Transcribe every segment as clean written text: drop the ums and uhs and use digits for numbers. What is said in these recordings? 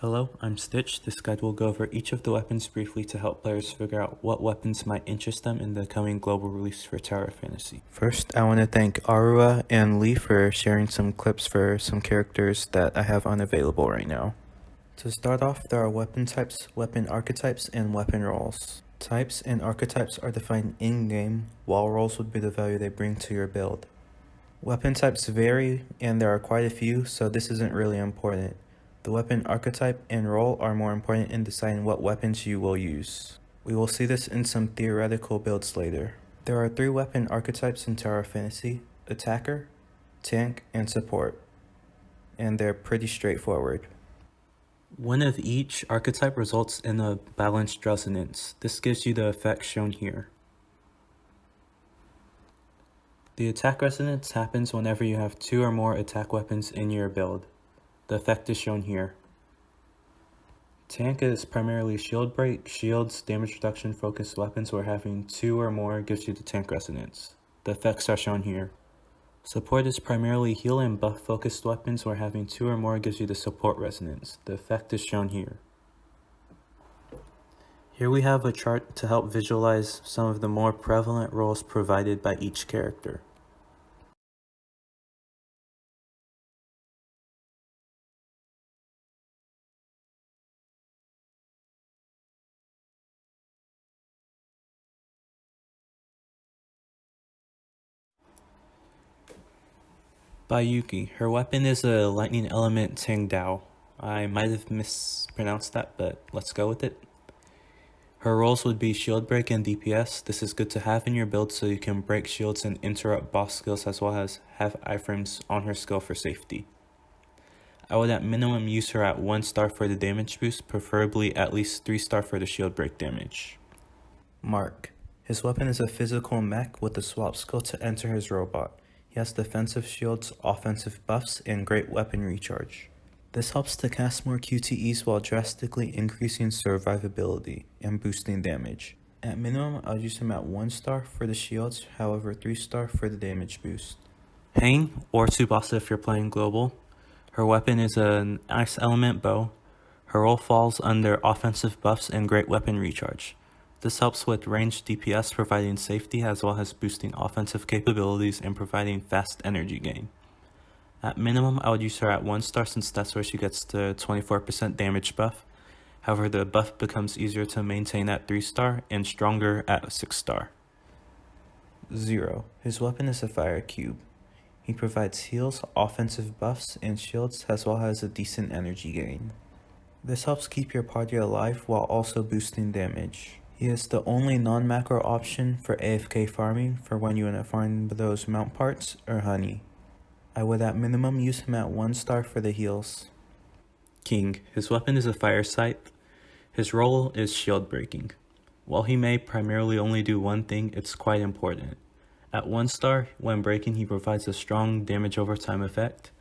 Hello, I'm Stitch. This guide will go over each of the weapons briefly to help players figure out what weapons might interest them in the coming global release for Tower Fantasy. First, I want to thank Arua and Lee for sharing some clips for some characters that I have unavailable right now. To start off, there are weapon types, weapon archetypes, and weapon roles. Types and archetypes are defined in-game, while roles would be the value they bring to your build. Weapon types vary, and there are quite a few, so this isn't really important. The weapon archetype and role are more important in deciding what weapons you will use. We will see this in some theoretical builds later. There are 3 weapon archetypes in Tower Fantasy: Attacker, Tank, and Support. And they're pretty straightforward. One of each archetype results in a balanced resonance. This gives you the effect shown here. The attack resonance happens whenever you have 2 or more attack weapons in your build. The effect is shown here. Tank is primarily shield break, shields, damage reduction focused weapons where having 2 or more gives you the tank resonance. The effects are shown here. Support is primarily heal and buff focused weapons where having 2 or more gives you the support resonance. The effect is shown here. Here we have a chart to help visualize some of the more prevalent roles provided by each character. Bai Yuekui. Her weapon is a lightning element Tang Dao. I might have mispronounced that, but let's go with it. Her roles would be shield break and DPS. This is good to have in your build so you can break shields and interrupt boss skills, as well as have iframes on her skill for safety. I would at minimum use her at 1 star for the damage boost, preferably at least 3 star for the shield break damage. Marc. His weapon is a physical mech with a swap skill to enter his robot. He has defensive shields, offensive buffs, and great weapon recharge. This helps to cast more QTEs while drastically increasing survivability and boosting damage. At minimum, I'll use him at 1 star for the shields, however 3 star for the damage boost. Hane, or Tsubasa if you're playing global. Her weapon is an ice element bow. Her role falls under offensive buffs and great weapon recharge. This helps with ranged DPS, providing safety as well as boosting offensive capabilities and providing fast energy gain. At minimum, I would use her at 1 star since that's where she gets the 24% damage buff. However, the buff becomes easier to maintain at 3 star and stronger at 6 star. Zero. His weapon is a fire cube. He provides heals, offensive buffs, and shields as well as a decent energy gain. This helps keep your party alive while also boosting damage. He is the only non-macro option for AFK farming for when you want to farm those mount parts or honey. I would at minimum use him at 1 star for the heals. King. His weapon is a fire scythe. His role is shield breaking. While he may primarily only do one thing, it's quite important. At 1 star, when breaking, he provides a strong damage over time effect.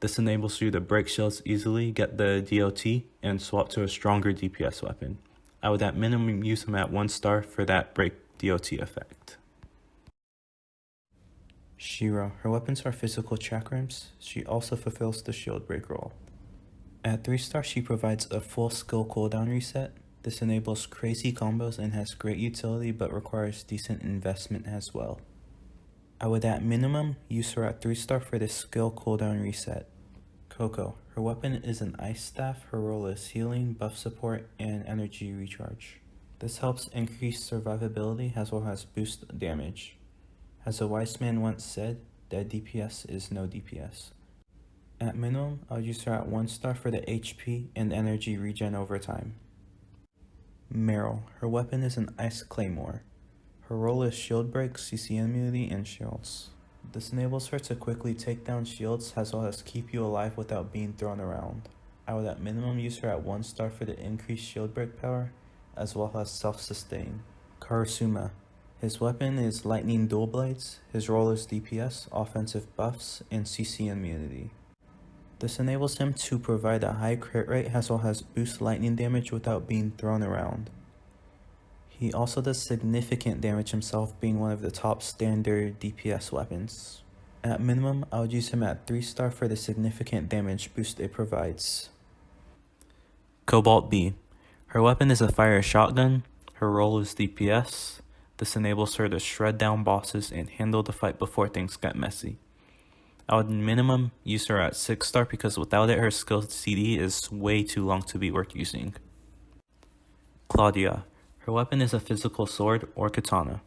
This enables you to break shields easily, get the DOT, and swap to a stronger DPS weapon. I would at minimum use him at 1 star for that break DOT effect. Shiro. Her weapons are physical chakrams. She also fulfills the shield break role. At 3 star, she provides a full skill cooldown reset. This enables crazy combos and has great utility but requires decent investment as well. I would at minimum use her at 3 star for the skill cooldown reset. Coco. Her weapon is an ice staff. Her role is healing, buff support, and energy recharge. This helps increase survivability as well as boost damage. As a wise man once said, dead DPS is no DPS. At minimum, I'll use her at 1 star for the HP and energy regen over time. Meryl. Her weapon is an ice claymore. Her role is shield break, CC immunity, and shields. This enables her to quickly take down shields as well as keep you alive without being thrown around. I would at minimum use her at 1 star for the increased shield break power as well as self-sustain. Karasuma. His weapon is lightning dual blades. His role is DPS, offensive buffs, and CC immunity. This enables him to provide a high crit rate as well as boost lightning damage without being thrown around. He also does significant damage himself, being one of the top standard DPS weapons. At minimum, I would use him at 3 star for the significant damage boost it provides. Cobalt-B. Her weapon is a fire shotgun. Her role is DPS. This enables her to shred down bosses and handle the fight before things get messy. I would minimum use her at 6-star because without it her skill CD is way too long to be worth using. Claudia. Her weapon is a physical sword or katana.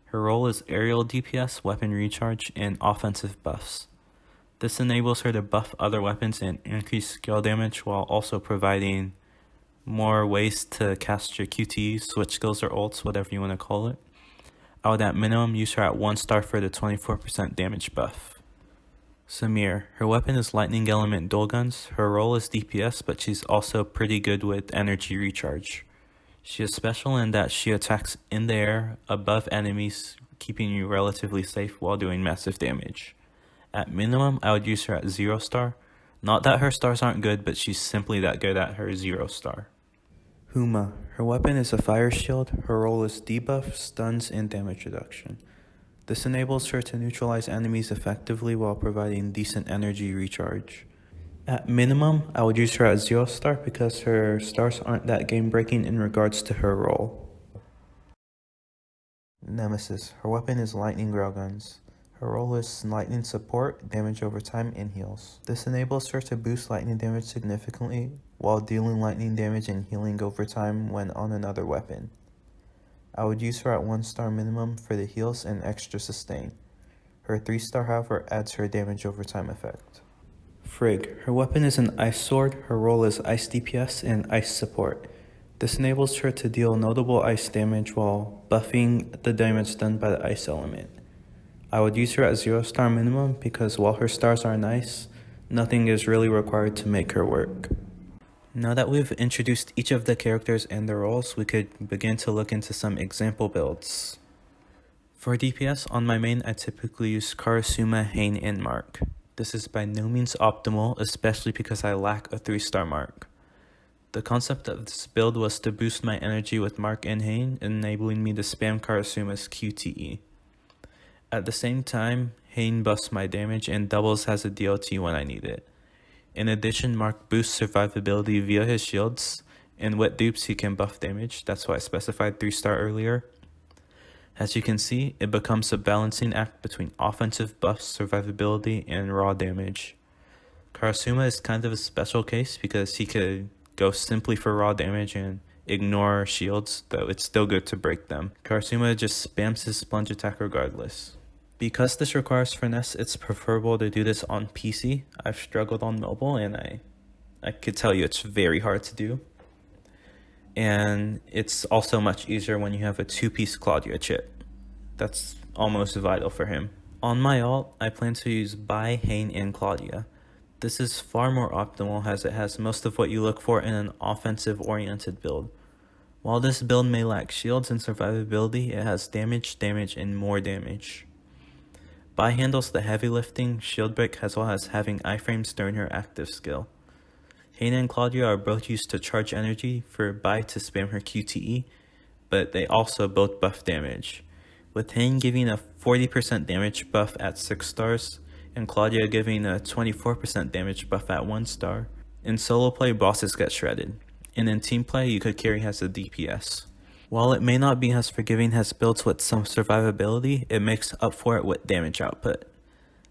Her role is aerial DPS, weapon recharge, and offensive buffs. This enables her to buff other weapons and increase skill damage while also providing more ways to cast your QTE, switch skills, or ults, whatever you want to call it. I would at minimum use her at 1-star for the 24% damage buff. Samir. Her weapon is lightning element dual guns. Her role is DPS, but she's also pretty good with energy recharge. She is special in that she attacks in the air above enemies, keeping you relatively safe while doing massive damage. At minimum, I would use her at 0-star. Not that her stars aren't good, but she's simply that good at her 0-star. Huma. Her weapon is a fire shield. Her role is debuff, stuns, and damage reduction. This enables her to neutralize enemies effectively while providing decent energy recharge. At minimum, I would use her at 0-star because her stars aren't that game-breaking in regards to her role. Nemesis. Her weapon is lightning railguns. Her role is lightning support, damage over time, and heals. This enables her to boost lightning damage significantly while dealing lightning damage and healing over time when on another weapon. I would use her at 1-star minimum for the heals and extra sustain. Her 3-star however adds her damage over time effect. Frigg. Her weapon is an ice sword. Her role is ice DPS and ice support. This enables her to deal notable ice damage while buffing the damage done by the ice element. I would use her at 0-star minimum because while her stars are nice, nothing is really required to make her work. Now that we've introduced each of the characters and their roles, we could begin to look into some example builds. For DPS, on my main I typically use Karasuma, Hane, and Marc. This is by no means optimal, especially because I lack a 3-star Marc. The concept of this build was to boost my energy with Marc and Hane, enabling me to spam Karasuma's QTE. At the same time, Hane buffs my damage and doubles as a DLT when I need it. In addition, Marc boosts survivability via his shields, and with dupes he can buff damage, that's why I specified 3-star earlier. As you can see, it becomes a balancing act between offensive buffs, survivability, and raw damage. Karasuma is kind of a special case because he could go simply for raw damage and ignore shields, though it's still good to break them. Karasuma just spams his sponge attack regardless. Because this requires finesse, it's preferable to do this on PC. I've struggled on mobile and I could tell you it's very hard to do. And it's also much easier when you have a 2-piece Claudia chip. That's almost vital for him. On my ult, I plan to use Bai, Hane, and Claudia. This is far more optimal as it has most of what you look for in an offensive-oriented build. While this build may lack shields and survivability, it has damage, and more damage. Bai handles the heavy lifting, shield break, as well as having iframes during her active skill. Hane and Claudia are both used to charge energy for Bai to spam her QTE, but they also both buff damage, with Hane giving a 40% damage buff at 6 stars, and Claudia giving a 24% damage buff at 1 star. In solo play, bosses get shredded, and in team play, you could carry as a DPS. While it may not be as forgiving as builds with some survivability, it makes up for it with damage output.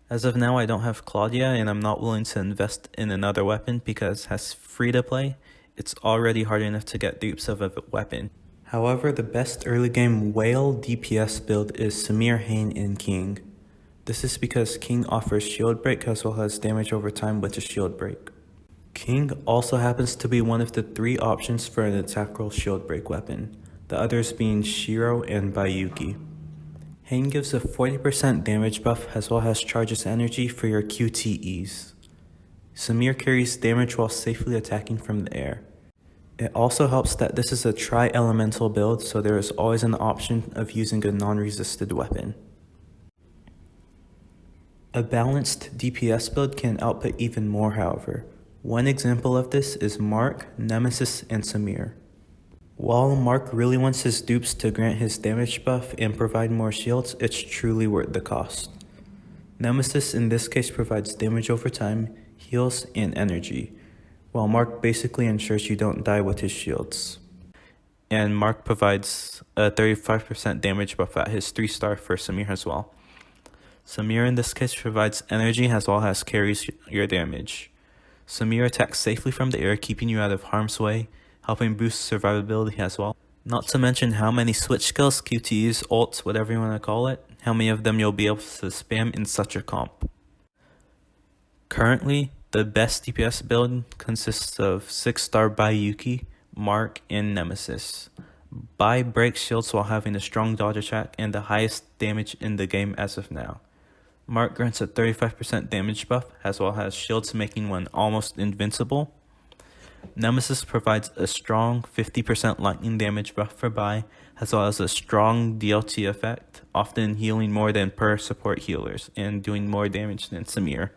As of now, I don't have Claudia, and I'm not willing to invest in another weapon because as free to play, it's already hard enough to get dupes of a weapon. However, the best early game whale DPS build is Samir, Hane, and King. This is because King offers shield break as well as damage over time with a shield break. King also happens to be one of the 3 options for an attack roll shield break weapon, the others being Shiro and Bai Yuekui. Hane gives a 40% damage buff as well as charges energy for your QTEs. Samir carries damage while safely attacking from the air. It also helps that this is a tri-elemental build, so there is always an option of using a non-resisted weapon. A balanced DPS build can output even more, however. One example of this is Marc, Nemesis, and Samir. While Marc really wants his dupes to grant his damage buff and provide more shields, it's truly worth the cost. Nemesis in this case provides damage over time, heals, and energy, while Marc basically ensures you don't die with his shields. And Marc provides a 35% damage buff at his 3-star for Samir as well. Samir in this case provides energy as well as carries your damage. Samir attacks safely from the air, keeping you out of harm's way, helping boost survivability as well. Not to mention how many switch skills, QTEs, ults, whatever you want to call it, how many of them you'll be able to spam in such a comp. Currently, the best DPS build consists of 6-star Bai Yuekui, Marc, and Nemesis. Bai breaks shields while having a strong dodge attack and the highest damage in the game as of now. Marc grants a 35% damage buff as well as shields, making one almost invincible. Nemesis provides a strong 50% lightning damage buff for Bai as well as a strong DLT effect, often healing more than per support healers and doing more damage than Samir.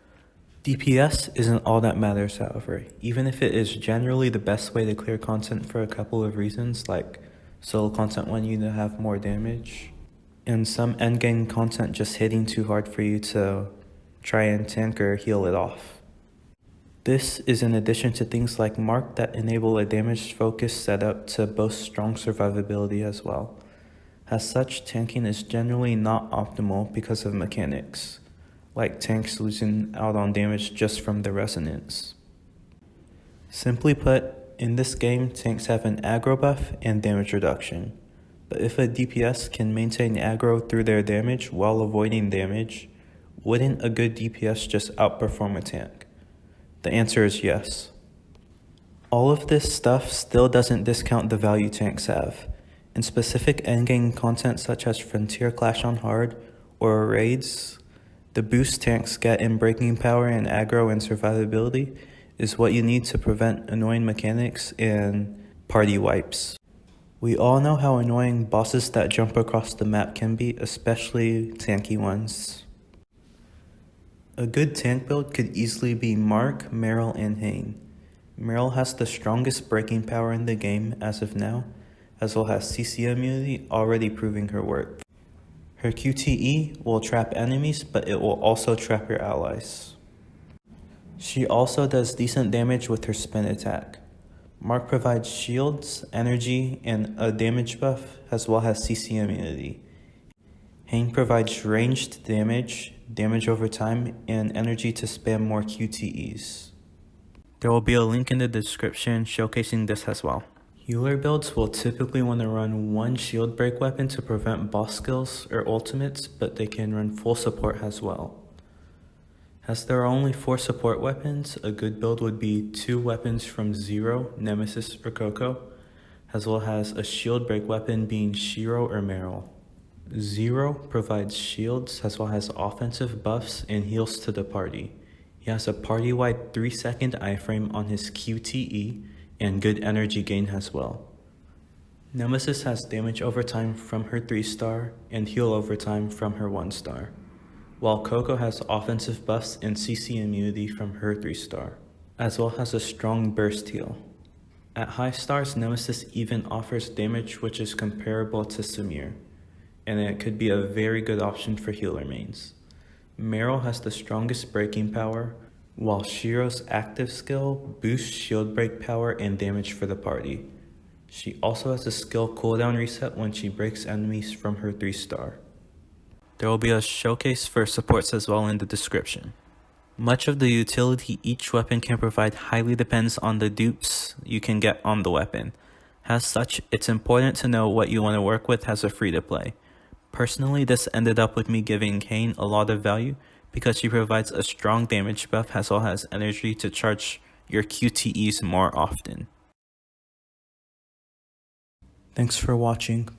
DPS isn't all that matters, however, even if it is generally the best way to clear content for a couple of reasons, like solo content wanting you to have more damage, and some endgame content just hitting too hard for you to try and tank or heal it off. This is in addition to things like Marc that enable a damage focus setup to boast strong survivability as well. As such, tanking is generally not optimal because of mechanics, like tanks losing out on damage just from the resonance. Simply put, in this game, tanks have an aggro buff and damage reduction. But if a DPS can maintain aggro through their damage while avoiding damage, wouldn't a good DPS just outperform a tank? The answer is yes. All of this stuff still doesn't discount the value tanks have. In specific endgame content such as Frontier Clash on Hard or raids, the boost tanks get in breaking power and aggro and survivability is what you need to prevent annoying mechanics and party wipes. We all know how annoying bosses that jump across the map can be, especially tanky ones. A good tank build could easily be Marc, Meryl, and Hane. Meryl has the strongest breaking power in the game as of now, as well as CC immunity already proving her worth. Her QTE will trap enemies, but it will also trap your allies. She also does decent damage with her spin attack. Marc provides shields, energy, and a damage buff, as well as CC immunity. Hane provides ranged damage, damage over time, and energy to spam more QTEs. There will be a link in the description showcasing this as well. Healer builds will typically want to run one shield break weapon to prevent boss skills or ultimates, but they can run full support as well. As there are only 4 support weapons, a good build would be 2 weapons from Zero, Nemesis, or Coco, as well as a shield break weapon being Shiro or Meryl. Zero provides shields as well as offensive buffs and heals to the party. He has a party-wide 3-second iframe on his QTE and good energy gain as well. Nemesis has damage over time from her 3-star and heal over time from her 1-star, while Coco has offensive buffs and CC immunity from her 3-star, as well as a strong burst heal. At high stars, Nemesis even offers damage which is comparable to Samir, and it could be a very good option for healer mains. Meryl has the strongest breaking power, while Shiro's active skill boosts shield break power and damage for the party. She also has a skill cooldown reset when she breaks enemies from her 3-star. There will be a showcase for supports as well in the description. Much of the utility each weapon can provide highly depends on the dupes you can get on the weapon. As such, it's important to know what you want to work with as a free-to-play. Personally, this ended up with me giving Hane a lot of value because she provides a strong damage buff as well as energy to charge your QTEs more often. Thanks for watching.